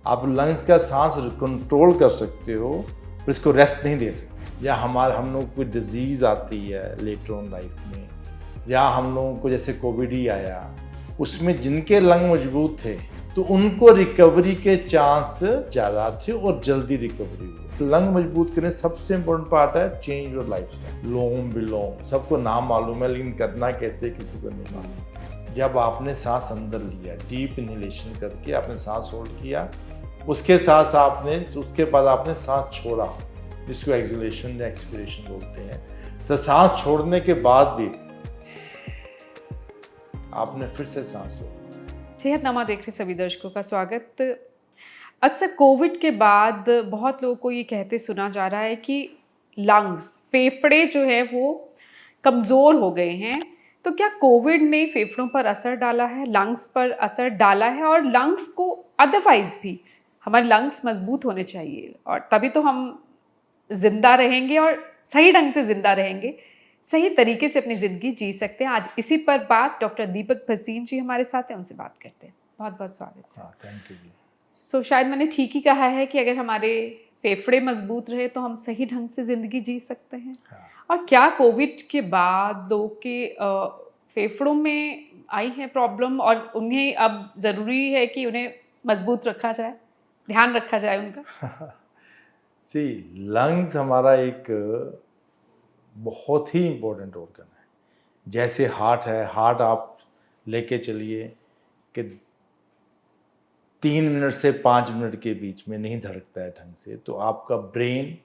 आप लंग्स का सांस कंट्रोल कर सकते हो पर इसको रेस्ट नहीं दे सकते। या हम लोग को कोई डिजीज़ आती है लेटर ऑन लाइफ में, या हम लोगों को जैसे कोविड ही आया, उसमें जिनके लंग मजबूत थे तो उनको रिकवरी के चांस ज़्यादा थे और जल्दी रिकवरी हुई। लंग मजबूत करने सबसे इम्पोर्टेंट पार्ट है चेंज योर लाइफस्टाइल। लोम बिलोम सबको नाम मालूम है, लेकिन करना कैसे किसी को नहीं मालूम। जब आपने सांस अंदर लिया, डीप इनहेलेशन करके आपने सांस होल्ड किया, उसके बाद आपने सांस छोड़ा, जिसको एक्सहेलेशन या एक्सपीरेशन बोलते हैं। तो सांस छोड़ने के बाद भी आपने फिर से सांस लो। सेहतनामा देख रहे सभी दर्शकों का स्वागत। अक्सर कोविड के बाद बहुत लोगों को ये कहते सुना जा रहा है कि लंग्स, फेफड़े जो है वो कमज़ोर हो गए हैं। तो क्या कोविड ने फेफड़ों पर असर डाला है, लंग्स पर असर डाला है? और लंग्स को अदरवाइज भी हमारे लंग्स मजबूत होने चाहिए और तभी तो हम जिंदा रहेंगे और सही ढंग से जिंदा रहेंगे, सही तरीके से अपनी ज़िंदगी जी सकते हैं। आज इसी पर बात डॉक्टर दीपक भसीन जी हमारे साथ हैं, उनसे बात करते हैं। बहुत बहुत स्वागत सर। थैंक यू जी। शायद मैंने ठीक ही कहा है कि अगर हमारे फेफड़े मजबूत रहे तो हम सही ढंग से ज़िंदगी जी सकते हैं। और क्या कोविड के बाद लोगों के फेफड़ों में आई है प्रॉब्लम और उन्हें अब ज़रूरी है कि उन्हें मजबूत रखा जाए, ध्यान रखा जाए उनका? सी, लंग्स हमारा एक बहुत ही इम्पोर्टेंट ऑर्गन है। जैसे हार्ट है, हार्ट आप लेके चलिए कि 3 मिनट से 5 मिनट के बीच में नहीं धड़कता है ढंग से, तो आपका ब्रेन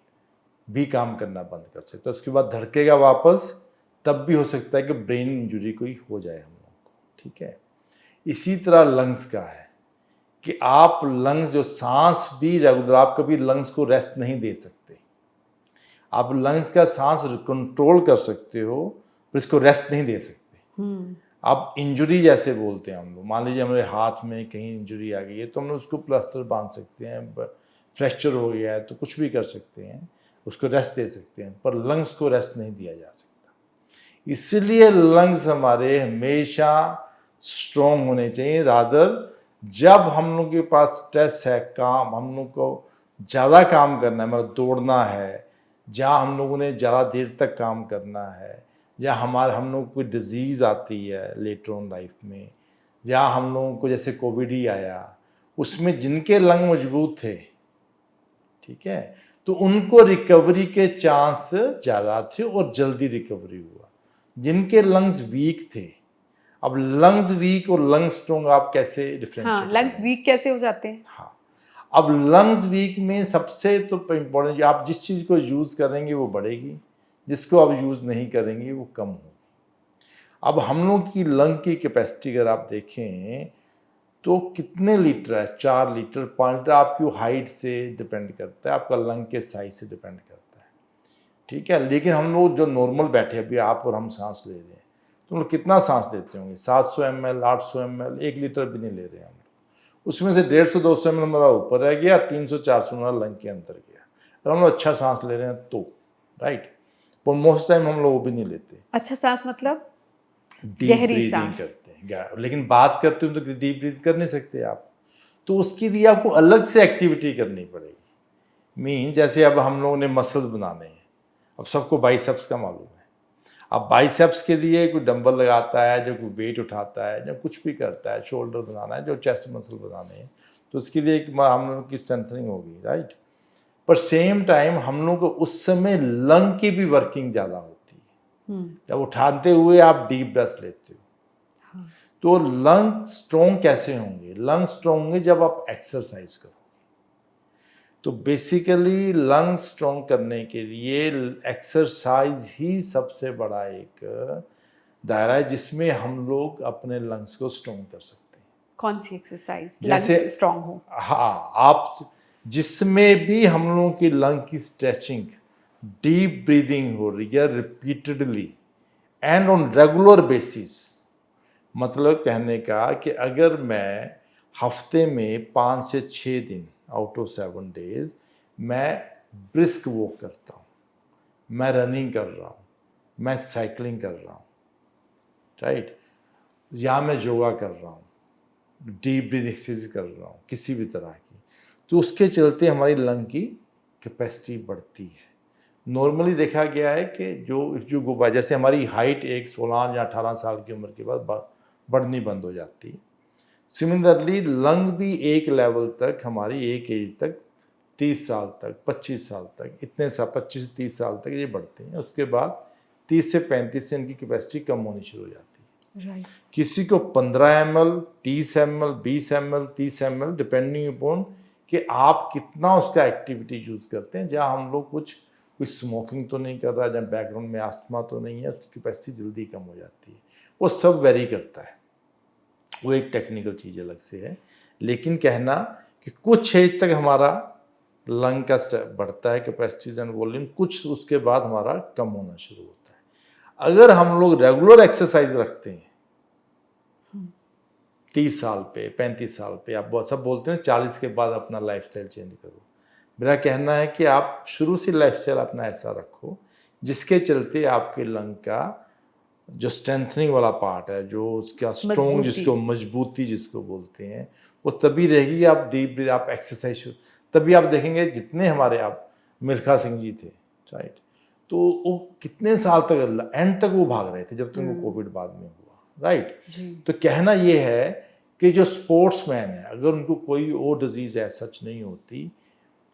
भी काम करना बंद कर सकता है। उसके बाद धड़केगा वापस, तब भी हो सकता है कि ब्रेन इंजरी कोई हो जाए हम लोग को, ठीक है। इसी तरह लंग्स का है कि आप लंग्स जो सांस भी रेगुलर, आप कभी लंग्स को रेस्ट नहीं दे सकते। आप लंग्स का सांस कंट्रोल कर सकते हो पर इसको रेस्ट नहीं दे सकते। आप इंजरी जैसे बोलते हैं हम लोग, मान लीजिए हमारे हाथ में कहीं इंजरी आ गई है तो हम लोग उसको प्लास्टर बांध सकते हैं, फ्रैक्चर हो गया है तो कुछ भी कर सकते हैं, उसको रेस्ट दे सकते हैं, पर लंग्स को रेस्ट नहीं दिया जा सकता। इसलिए लंग्स हमारे हमेशा स्ट्रॉन्ग होने चाहिए। रादर जब हम लोग के पास स्ट्रेस है, काम, हम लोग को ज़्यादा काम करना है, मतलब दौड़ना है, जहाँ हम लोगों ने ज़्यादा देर तक काम करना है, या हम लोग को कोई डिजीज़ आती है लेटर ऑन लाइफ में, या हम लोगों को जैसे कोविड ही आया, उसमें जिनके लंग मजबूत थे, ठीक है, तो उनको रिकवरी के चांस ज़्यादा थे और जल्दी रिकवरी हुआ। जिनके लंग्स वीक थे, अब लंग्स वीक और लंग्स स्ट्रॉन्ग आप कैसे डिफरेंशिएट लंग्स वीक कैसे हो जाते हैं? हाँ, अब लंग्स वीक में सबसे तो इम्पोर्टेंट, आप जिस चीज़ को यूज़ करेंगे वो बढ़ेगी, जिसको आप यूज़ नहीं करेंगे वो कम होगी। अब हम लोग की लंग की कैपेसिटी अगर आप देखें तो कितने लीटर है, 4 लीटर 5 लीटर, आपकी हाइट से डिपेंड करता है, आपका लंग के साइज से डिपेंड करता है, ठीक है। लेकिन हम लोग जो नॉर्मल बैठे, अभी आप और हम सांस ले रहे हैं, तो हम लोग कितना सांस लेते होंगे? 700 ml, 800 ml, 1 लीटर भी नहीं ले रहे हैं हम लोग। उसमें से 150-200 ml हमारा ऊपर रह गया, 300-400 हमारा लंग के अंदर गया। और हम लोग अच्छा सांस ले रहे हैं तो, राइट, पर मोस्ट टाइम हम लोग वो भी नहीं लेते। अच्छा सांस मतलब डीप गहरी ब्रीदिंग सांस करते हैं, लेकिन बात करते हो तो डीप ब्रीथ कर नहीं सकते आप, तो उसके लिए आपको अलग से एक्टिविटी करनी पड़ेगी। मीन्स जैसे अब हम लोगों ने मसल्स बनाने हैं, अब सबको बाइसेप्स का मालूम है। अब बाइसेप्स के लिए कोई डंबल लगाता है, जो कोई वेट उठाता है, जो कुछ भी करता है, शोल्डर बनाना है, जो चेस्ट मसल बनाने हैं, तो उसके लिए हम लोग की स्ट्रेंथनिंग होगी, राइट। पर सेम टाइम हम लोग को उस समय लंग की भी वर्किंग ज़्यादा होती है। जब उठाते हुए आप डीप ब्रेथ लेते हो, तो लंग स्ट्रॉन्ग कैसे होंगे? लंग स्ट्रॉन्ग होंगे जब आप एक्सरसाइज करोगे। तो बेसिकली लंग स्ट्रॉन्ग करने के लिए एक्सरसाइज ही सबसे बड़ा एक दायरा है जिसमें हम लोग अपने लंग्स को स्ट्रॉन्ग कर सकते हैं। कौन सी एक्सरसाइज जैसे लंग्स स्ट्रांग हो? हाँ, आप जिसमें भी हम लोगों की लंग की स्ट्रेचिंग, डीप ब्रीदिंग हो रही है repeatedly and on regular basis, मतलब कहने का कि अगर मैं हफ्ते में 5 से 6 दिन आउट ऑफ 7 डेज मैं ब्रिस्क वॉक करता हूँ, मैं रनिंग कर रहा हूँ, मैं साइकिलिंग कर रहा हूँ, राइट, या मैं योगा कर रहा हूँ, डीप ब्रीथ एक्सरसाइज कर रहा हूँ, किसी भी तरह की, तो उसके चलते हमारी लंग की कैपेसिटी बढ़ती है। नॉर्मली देखा गया है कि जो जैसे हमारी हाइट एक 16 या 18 साल की उम्र के बाद बढ़नी बंद हो जाती है, सिमिलरली लंग भी एक लेवल तक हमारी एक एज तक 30 साल तक 25 साल तक इतने साल 25 से 30 साल तक ये बढ़ते हैं। उसके बाद 30 से 35 से इनकी कैपेसिटी कम होनी शुरू हो जाती है। किसी को 15 ml 30 ml 20 ml 30 ml depending upon कि आप कितना उसका एक्टिविटी यूज़ करते हैं। जहाँ हम लोग कोई स्मोकिंग तो नहीं कर रहा, जहाँ बैकग्राउंड में आस्थमा तो नहीं है, उसकी कैपेसिटी जल्दी कम हो जाती है। वो सब वेरी करता है, वो एक टेक्निकल चीज़ अलग से है। लेकिन कहना कि कुछ एज तक हमारा लंग का बढ़ता है कैपेसिटीज एंड वॉल्यूम, कुछ उसके बाद हमारा कम होना शुरू होता है। अगर हम लोग रेगुलर एक्सरसाइज रखते हैं 30 साल पे 35 साल पे, आप सब बोलते हैं 40 के बाद अपना लाइफस्टाइल चेंज करो। मेरा कहना है कि आप शुरू से लाइफस्टाइल अपना ऐसा रखो जिसके चलते आपके लंग का जो स्ट्रेंथनिंग वाला पार्ट है, जो उसका स्ट्रॉन्ग जिसको मजबूती जिसको बोलते हैं, वो तभी रहेगी। आप डीप ब्रीथ, आप एक्सरसाइज, तभी आप देखेंगे जितने हमारे आप मिल्खा सिंह जी थे, राइट, तो वो कितने साल तक एंड तक वो भाग रहे थे जब तक वो कोविड बाद में हुआ, राइट। तो कहना ये है कि जो स्पोर्ट्समैन है, अगर उनको कोई और डिजीज है सच नहीं होती,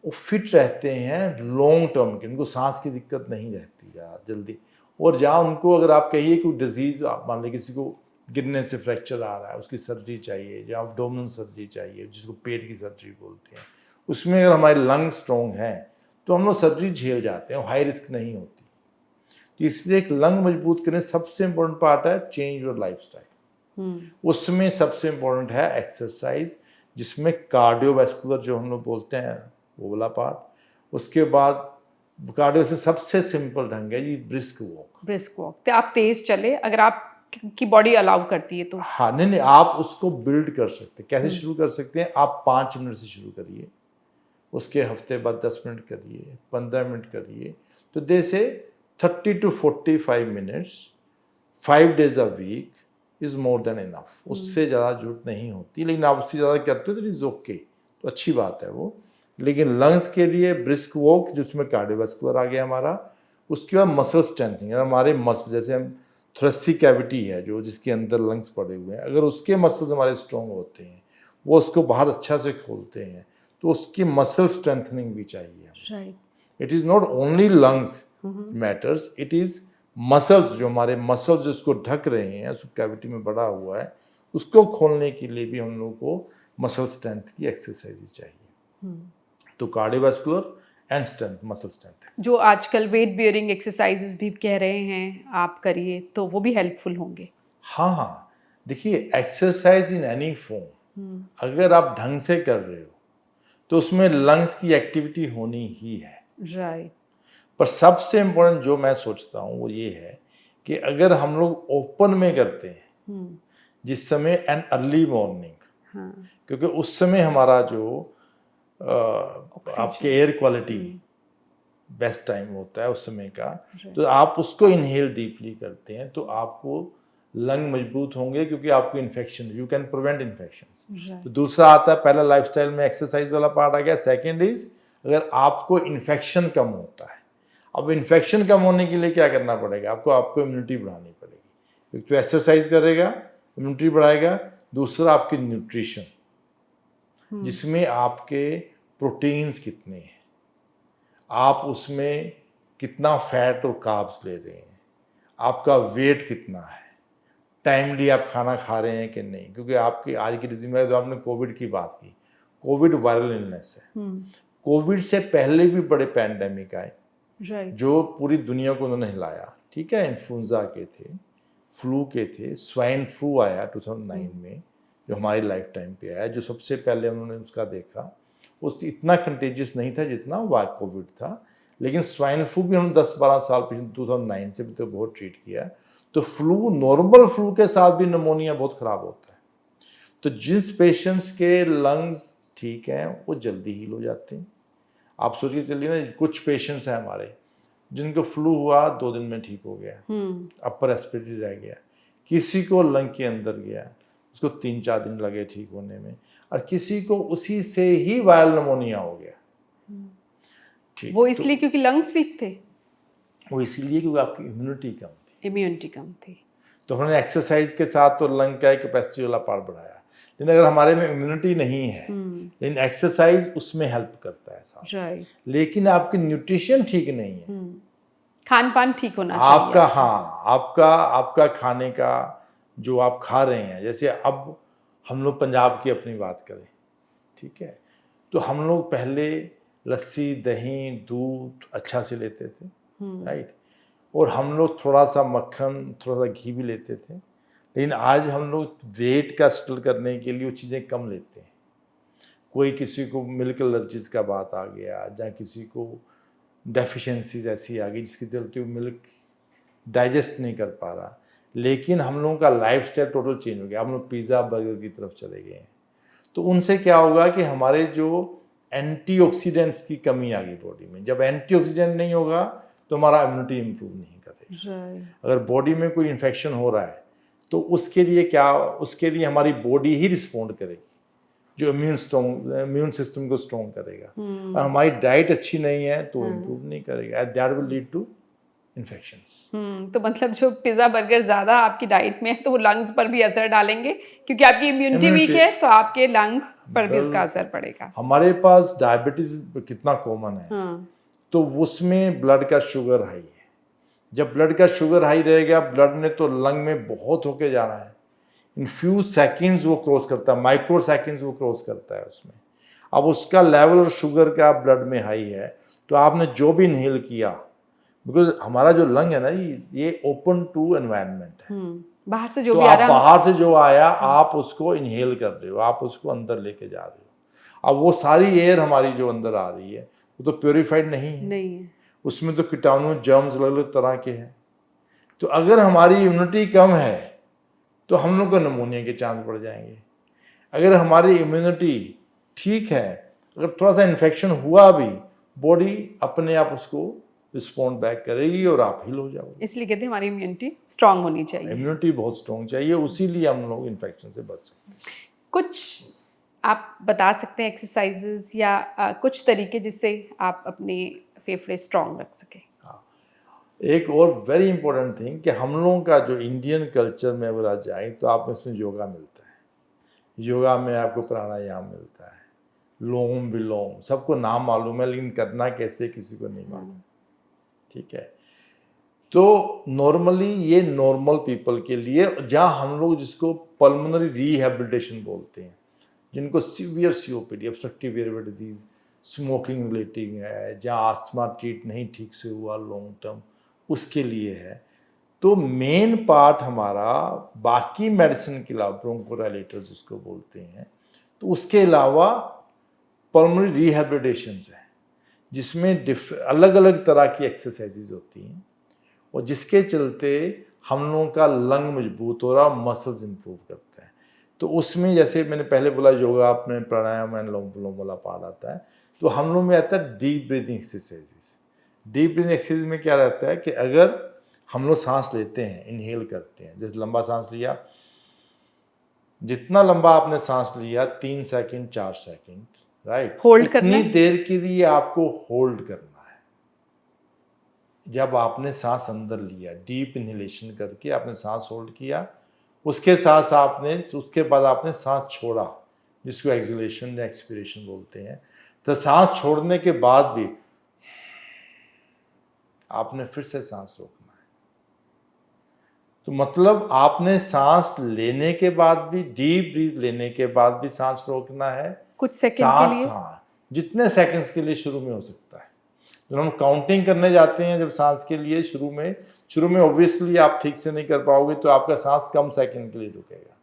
वो फिट रहते हैं लॉन्ग टर्म के, उनको सांस की दिक्कत नहीं रहती जल्दी। और जहाँ उनको अगर आप कहिए कि डिजीज, आप मान लीजिए किसी को गिरने से फ्रैक्चर आ रहा है, उसकी सर्जरी चाहिए, जहाँ एब्डोमिनल सर्जरी चाहिए जिसको पेट की सर्जरी बोलते हैं, उसमें अगर हमारे लंग स्ट्रॉन्ग हैं तो हम लोग सर्जरी झेल जाते हैं, हाई रिस्क नहीं होती। तो इसलिए एक लंग मजबूत करने सबसे इम्पोर्टेंट पार्ट है चेंज योर लाइफस्टाइल। उसमें सबसे इम्पोर्टेंट है एक्सरसाइज, जिसमें कार्डियोवैस्कुलर जो हम लोग बोलते हैं वो वाला पार्ट। उसके बाद कार्डियो से सबसे सिंपल ढंग है ये ब्रिस्क वॉक। तो आप तेज चले अगर आप की बॉडी अलाउ करती है तो। हाँ, नहीं, आप उसको बिल्ड कर सकते हैं। कैसे शुरू कर सकते हैं? आप 5 मिनट से शुरू करिए, उसके हफ्ते बाद 10 मिनट करिए, 15 मिनट करिए। तो दे से 30 to 45 minutes 5 days a week is more than enough. उससे ज़्यादा जरूरत नहीं होती, लेकिन आप उससे ज़्यादा करते हो तो इज ओके, तो अच्छी बात है वो। लेकिन लंग्स के लिए ब्रिस्क वॉक, जिसमें कार्डियोवैस्कुलर आ गया हमारा। उसके बाद मसल स्ट्रेंथनिंग, हमारे मसल जैसे हम थोरेसिक कैविटी है जो जिसके अंदर लंग्स पड़े हुए हैं, अगर उसके मसल्स हमारे स्ट्रॉन्ग होते हैं, वो उसको बाहर अच्छा से खोलते हैं, तो उसकी मसल स्ट्रेंथनिंग भी चाहिए। It is not only lungs matters, it is muscles, जो हमारे मसल्स जिसको ढक रहे हैं, उस कैविटी में बड़ा हुआ है, उसको खोलने के लिए भी हम लोगों को मसल स्ट्रेंथ की एक्सरसाइज चाहिए। तो cardiovascular and strength, muscle strength, जो आजकल वेट बियरिंग एक्सरसाइजेस भी कह रहे हैं आप करिए, तो वो भी हेल्पफुल होंगे। हाँ, देखिए एक्सरसाइज इन एनी फॉर्म अगर आप ढंग से कर रहे हो तो उसमें लंग्स की एक्टिविटी होनी ही है, राइट। पर सबसे इम्पोर्टेंट जो मैं सोचता हूँ वो ये है कि अगर हम लोग ओपन में करते हैं जिस समय एंड अर्ली मॉर्निंग, क्योंकि उस समय हमारा जो आपके एयर क्वालिटी बेस्ट टाइम होता है उस समय का, तो आप उसको इनहेल डीपली करते हैं तो आपको लंग मजबूत होंगे, क्योंकि आपको infection, you can prevent infection. तो दूसरा आता है, पहला लाइफस्टाइल में एक्सरसाइज वाला पार्ट आ गया। सेकेंड इज अगर आपको इन्फेक्शन कम होता है, अब इन्फेक्शन कम होने के लिए क्या करना पड़ेगा? आपको इम्यूनिटी बढ़ानी पड़ेगी। एक तो एक्सरसाइज करेगा, इम्यूनिटी बढ़ाएगा। दूसरा आपकी न्यूट्रिशन, जिसमें आपके प्रोटीन्स कितने हैं, आप उसमें कितना फैट और कार्ब्स ले रहे हैं, आपका वेट कितना है, टाइमली आप खाना खा रहे हैं कि नहीं। क्योंकि आपकी आज की डिजीज में, जो आपने कोविड की बात की, कोविड वायरल इलनेस है। कोविड से पहले भी बड़े पैंडेमिक आए जो पूरी दुनिया को उन्होंने हिलाया, ठीक है। इन्फ्लुएंजा के थे, फ्लू के थे, स्वाइन फ्लू आया 2009 में जो हमारी लाइफ टाइम पे आया, जो सबसे पहले उन्होंने उसका देखा। उस इतना कंटेजियस नहीं था जितना कोविड था, लेकिन स्वाइन फ्लू भी हम 10-12 साल पीछे 2009 से भी तो बहुत ट्रीट किया। तो फ्लू, नॉर्मल फ्लू के साथ भी निमोनिया बहुत ख़राब होता है। तो जिस पेशेंट्स के लंग्स ठीक हैं वो जल्दी हील हो जाते हैं। आप सोचिए चलिए ना, कुछ पेशेंट्स हैं हमारे जिनको फ्लू हुआ 2 दिन में ठीक हो गया, अपर रेस्पिरेटरी रह गया। किसी को लंग के अंदर गया उसको 3-4 दिन लगे ठीक होने में, और किसी को उसी से ही वायरल निमोनिया हो गया। ठीक, वो इसलिए क्योंकि लंग्स वीक थे, वो इसीलिए क्योंकि आपकी इम्यूनिटी कम थी। इम्यूनिटी कम थी। तो हमने एक्सरसाइज के साथ तो लंग का कैपेसिटी वाला पार्ट बढ़ाया, लेकिन अगर हमारे में इम्यूनिटी नहीं है, लेकिन एक्सरसाइज उसमें हेल्प करता है साथ। राइट। लेकिन आपकी न्यूट्रिशन ठीक नहीं है, खान पान ठीक होना आपका, चाहिए। हाँ, आपका खाने का जो आप खा रहे हैं, जैसे अब हम लोग पंजाब की अपनी बात करें, ठीक है, तो हम लोग पहले लस्सी, दही, दूध अच्छा से लेते थे, राइट, और हम लोग थोड़ा सा मक्खन, थोड़ा सा घी भी लेते थे। लेकिन आज हम लोग वेट का सेटल करने के लिए वो चीज़ें कम लेते हैं। कोई किसी को मिल्क एलर्जीज का बात आ गया, या किसी को डेफिशिएंसीज ऐसी आ गई जिसके चलते वो मिल्क डाइजेस्ट नहीं कर पा रहा। लेकिन हम लोगों का लाइफस्टाइल टोटल चेंज हो गया, हम लोग पिज़्ज़ा बर्गर की तरफ चले गए हैं। तो उनसे क्या होगा कि हमारे जो एंटीऑक्सीडेंट्स की कमी आ गई बॉडी में। जब एंटीऑक्सीडेंट नहीं होगा तो हमारा इम्यूनिटी इम्प्रूव नहीं करेगा। अगर बॉडी में कोई इन्फेक्शन हो रहा है तो उसके लिए हमारी बॉडी ही रिस्पॉन्ड करेगी, जो इम्यून सिस्टम को स्ट्रॉन्ग करेगा। और हमारी डाइट अच्छी नहीं है तो इम्प्रूव नहीं करेगा, that will lead to infections. तो मतलब जो पिज्जा बर्गर ज्यादा आपकी डाइट में है तो वो लंग्स पर भी असर डालेंगे, क्योंकि आपकी इम्यूनिटी वीक है तो आपके लंग्स पर भी उसका असर पड़ेगा। हमारे पास डायबिटीज कितना कॉमन है, तो उसमें ब्लड का शुगर हाई है। जब ब्लड का शुगर हाई रहेगा, ब्लड ने तो लंग में बहुत होके जाना है, इन फ्यू सेकंड्स वो क्रॉस करता है, माइक्रो सेकंड्स वो क्रॉस करता है उसमें। अब उसका लेवल शुगर का ब्लड में हाई है, तो आपने जो भी इनहेल किया, बिकॉज हमारा जो लंग है ना, ये ओपन टू एनवायरनमेंट है, बाहर से जो तो भी आ रहा है, बाहर से जो आया आप उसको इनहेल कर रहे हो, आप उसको अंदर लेके जा रहे हो। अब वो सारी एयर हमारी जो अंदर आ रही है वो तो प्योरीफाइड नहीं है, उसमें तो कीटाणु, जर्म्स अलग अलग तरह के हैं। तो अगर हमारी इम्यूनिटी कम है तो हम लोग को निमोनिया के चांस बढ़ जाएंगे। अगर हमारी इम्यूनिटी ठीक है, अगर थोड़ा सा इन्फेक्शन हुआ भी, बॉडी अपने आप उसको रिस्पॉन्ड बैक करेगी और आप हील हो जाओगे। इसलिए कहते हैं हमारी इम्यूनिटी स्ट्रांग होनी चाहिए। इम्यूनिटी बहुत स्ट्रॉन्ग चाहिए, उसीलिए हम लोग इन्फेक्शन से बच सकते हैं। कुछ आप बता सकते हैं एक्सरसाइजेस या कुछ तरीके जिससे आप अपने फेफड़े स्ट्रांग रख सके? एक और वेरी इंपॉर्टेंट थिंग कि हम लोगों का जो इंडियन कल्चर में अगर आप जाए तो आप इसमें योगा मिलता है। योगा में आपको प्राणायाम मिलता है, लोम विलोम, सबको नाम मालूम है, लेकिन करना कैसे किसी को नहीं मालूम, ठीक है। तो नॉर्मली ये नॉर्मल पीपल के लिए, जहाँ हम लोग जिसको पल्मोनरी रिहेबिलिटेशन बोलते हैं, जिनको severe COPD, obstructive airway disease, smoking relating है, जहाँ आस्थमा ट्रीट नहीं ठीक से हुआ लॉन्ग टर्म, उसके लिए है। तो मेन पार्ट हमारा बाकी मेडिसिन के अलावा, ब्रोंकोडायलेटर्स जिसको बोलते हैं, तो उसके अलावा पल्मोनरी रिहेबिलिटेशन है, जिसमें अलग अलग तरह की एक्सरसाइजेज होती हैं, और जिसके चलते हम लोगों का लंग मजबूत हो रहा, मसल्स इंप्रूव करते हैं। तो उसमें जैसे मैंने पहले बोला, योगा अपने प्राणायाम एंड लोम विलोम वाला पार्ट आता है, तो हम लोग में आता है deep breathing exercises. Deep breathing exercise में क्या रहता है कि अगर हम लोग सांस लेते हैं, इनहेल करते हैं, जैसे लंबा सांस लिया, जितना लंबा आपने सांस लिया, 3 सेकंड 4 सेकंड, राइट, होल्ड करना, उतनी देर के लिए आपको होल्ड करना है। जब आपने सांस अंदर लिया, डीप इनहेलेशन करके आपने सांस होल्ड किया, उसके बाद आपने सांस छोड़ा, जिसको एक्सहेलेशन या एक्सपीरेशन बोलते हैं। तो सांस छोड़ने के बाद भी आपने फिर से सांस रोकना है। तो मतलब आपने सांस लेने के बाद भी, डीप ब्रीथ लेने के बाद भी सांस रोकना है कुछ सेकंड के लिए। हाँ, जितने सेकंड्स के लिए शुरू में हो सकता है। जब हम काउंटिंग करने जाते हैं, जब सांस के लिए शुरू में ऑब्वियसली आप ठीक से नहीं कर पाओगे, तो आपका सांस कम सेकंड के लिए रुकेगा।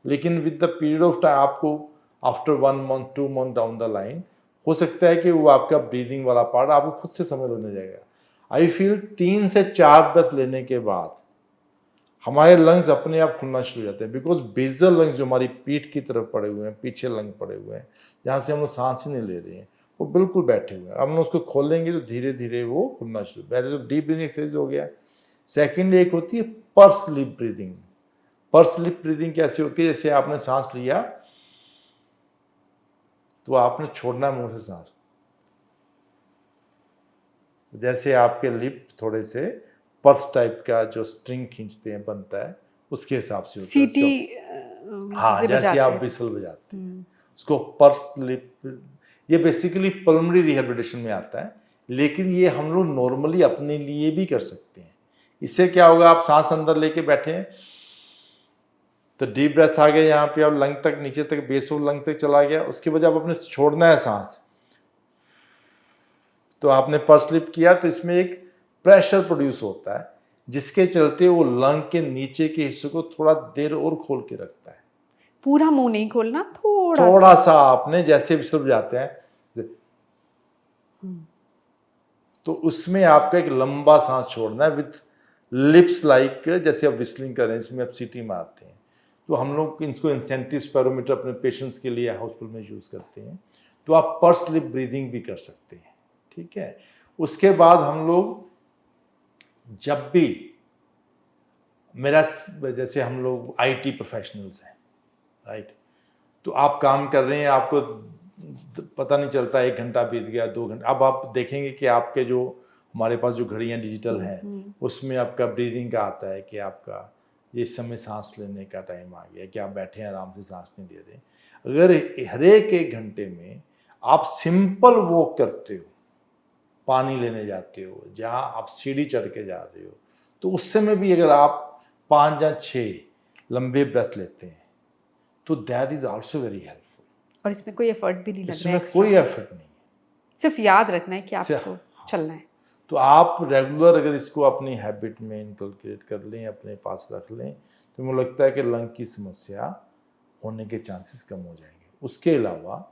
लेकिन with the period of time, आपको after 1 month 2 month down the line, हो सकता है कि वो आपका ब्रीदिंग वाला पार्ट आपको खुद से समझ लेने जाएगा। आई फील 3 से 4 ब्रेथ लेने के बाद हमारे लंग्स अपने आप खुलना शुरू हो जाते हैं, बिकॉज बेजल लंग्स जो हमारी पीठ की तरफ पड़े हुए हैं, पीछे लंग पड़े हुए हैं, जहाँ से हम लोग सांस ही नहीं ले रहे हैं, वो बिल्कुल बैठे हुए हैं। अब हम उसको खोलेंगे तो धीरे धीरे वो खुलना शुरू। पहले तो डीप ब्रीदिंग एक्सरसाइज हो गया। सेकेंड एक होती है purse lip breathing. Purse lip breathing कैसी होती है? जैसे आपने सांस लिया तो आपने छोड़ना मुंह से सांस, जैसे आपके लिप थोड़े से पर्स टाइप का जो स्ट्रिंग खींचते हैं बनता है, उसके हिसाब से होता है सीटी हाँ, जैसे जैसे बजाते आप हैं। विसल बजाते हैं उसको पर्स लिप, ये बेसिकली पल्मोनरी रिहेबिलिटेशन में आता है, लेकिन ये हम लोग नॉर्मली अपने लिए भी कर सकते हैं। इससे क्या होगा, आप सांस अंदर लेके बैठे हैं तो डीप ब्रेथ आ गया, यहाँ पे आप लंग तक, नीचे तक, बेस ऑफ लंग तक चला गया, उसके बाद जब आपने छोड़ना है सांस तो आपने पर्स लिप किया, तो इसमें एक प्रेशर प्रोड्यूस होता है जिसके चलते वो लंग के नीचे के हिस्से को थोड़ा देर और खोल के रखता है। पूरा मुंह नहीं खोलना, थोड़ा सा आपने जैसे विसल जाते हैं तो उसमें आपका एक लंबा सांस छोड़ना है विथ लिप्स लाइक, जैसे आप विस्लिंग कर रहे हैं, इसमें आप सीटी मारते हैं। तो हम लोग इसको इंसेंटिव स्पेरोमीटर अपने पेशेंट्स के लिए हॉस्पिटल में यूज़ करते हैं। तो आप पर्स लिप ब्रीदिंग भी कर सकते हैं, ठीक है। उसके बाद हम लोग जब भी, मेरा जैसे हम लोग आईटी प्रोफेशनल्स हैं, राइट, तो आप काम कर रहे हैं, आपको पता नहीं चलता 1 घंटा बीत गया, 2 घंटा। अब आप देखेंगे कि आपके जो हमारे पास जो घड़ियाँ डिजिटल हैं उसमें आपका ब्रीदिंग का आता है कि आपका ये समय सांस लेने का टाइम आ गया, कि आप बैठे हैं आराम से सांस नहीं ले रहे। अगर हर एक घंटे में आप सिंपल वॉक करते हो, पानी लेने जाते हो, जहाँ आप सीढ़ी चढ़ के जा रहे हो, तो उस समय भी अगर आप 5 या 6 लंबे ब्रेथ लेते हैं तो that is also very helpful. और इसमें कोई एफर्ट भी नहीं लगना है, इसमें कोई एफर्ट नहीं है, सिर्फ याद रखना है कि सिर्फ- आपको चलना है। तो आप रेगुलर अगर इसको अपनी हैबिट में इनकलकेट कर लें, अपने पास रख लें, तो मुझे लगता है कि लंग की समस्या होने के चांसेस कम हो जाएंगे। उसके अलावा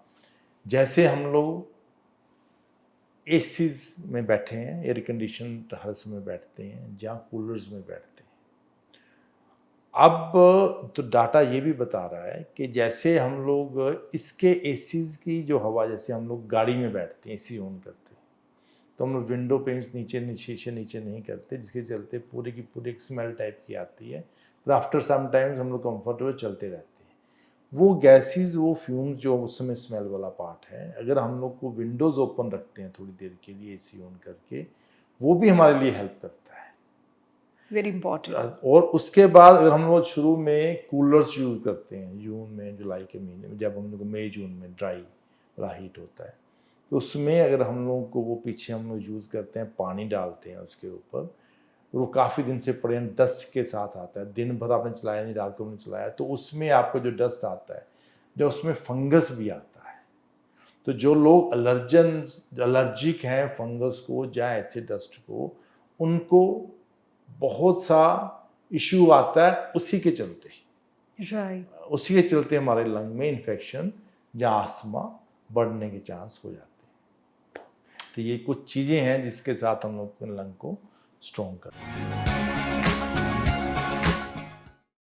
जैसे हम लोग एसी में बैठे हैं, एयर कंडीशन हर समय बैठते हैं, जहाँ कूलर्स में बैठते हैं, अब तो डाटा ये भी बता रहा है कि जैसे हम लोग इसके एसीज की जो हवा, जैसे हम लोग गाड़ी में बैठते हैं एसी ऑन करते हैं, तो हम लोग विंडो पेंट्स नीचे शीशे नीचे नहीं करते, जिसके चलते पूरी की पूरी एक स्मेल टाइप की आती है, पर आफ्टर सम टाइम्स हम लोग कंफर्टेबल चलते रहते हैं। वो गैसेस, वो फ्यूम्स जो उस समय स्मेल वाला पार्ट है, अगर हम लोग को विंडोज़ ओपन रखते हैं थोड़ी देर के लिए एसी ऑन करके, वो भी हमारे लिए हेल्प करता है। Very important. और उसके बाद अगर हम लोग शुरू में कूलर्स यूज़ करते हैं, जून में, जुलाई के महीने में, जब हम लोग मई जून में ड्राई वाला हीट होता है, तो उसमें अगर हम लोग को वो पीछे हम लोग यूज़ करते हैं, पानी डालते हैं उसके ऊपर, वो काफ़ी दिन से पड़े डस्ट के साथ आता है, दिन भर आपने चलाया नहीं, रात को आपने चलाया, तो उसमें आपका जो डस्ट आता है, जो उसमें फंगस भी आता है। तो जो लोग एलर्जिक हैं फंगस को या ऐसे डस्ट को, उनको बहुत सा इश्यू आता है उसी के चलते, राइट। उसी के चलते हमारे लंग में इन्फेक्शन या अस्थमा बढ़ने के चांस हो जाते हैं। तो ये कुछ चीज़ें हैं जिसके साथ हम लोग लंग को स्ट्रॉन्ग करते हैं।